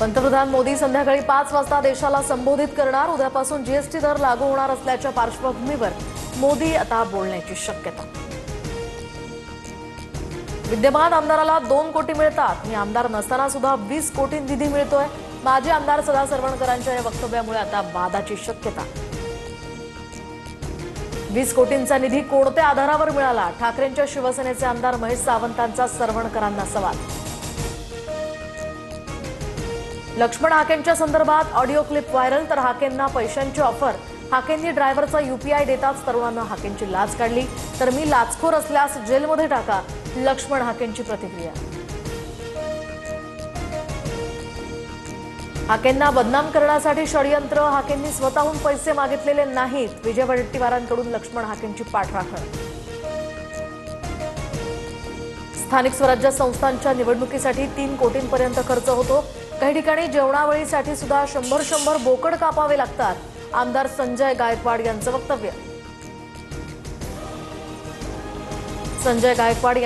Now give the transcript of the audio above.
पंतप्रधान मोदी संध्याकाळी 5 वाजता देशाला संबोधित करणार। उद्यापासून जीएसटी दर लागू होणार असल्याच्या पार्श्वभूमीवर मोदी आता बोलण्याची शक्यता। विद्यमान आमदाराला 2 कोटी मिळतात। मी आमदार नसताना सुद्धा 20 कोटी निधी मिळतोय। माजी आमदार सदा सरवणकरांच्या या वक्तव्यामुळे आता वादाची शक्यता। 20 कोटींचा निधी कोणत्या आधारावर मिळाला? ठाकरेंच्या शिवसेनेचे आमदार महेश सावंतांचा सरवणकरांना सवाल। लक्ष्मण हाकेंच्या संदर्भात ऑडिओ क्लिप व्हायरल, तर हाकेंना पैशांची ऑफर। हाकेंनी ड्रायव्हरचा यूपीआय देताच तरुणानं हाकेंची लाच काढली, तर मी लाचखोर असल्यास जेलमध्ये टाका, लक्ष्मण हाकेंची प्रतिक्रिया। हाकेंना बदनाम करण्यासाठी षडयंत्र, हाकेंनी स्वतःहून पैसे मागितलेले नाहीत। विजय वडेट्टीवारांकडून लक्ष्मण हाकेंची पाठराखण। स्थानिक स्वराज्य संस्थांच्या निवडणुकीसाठी 3 कोटींपर्यंत खर्च होतो। काही ठिकाणी जेवणावळीसाठी सुद्धा 100 बोकड कापावे लागतात। आमदार संजय गायकवाड यांचं वक्तव्य। संजय गायकवाड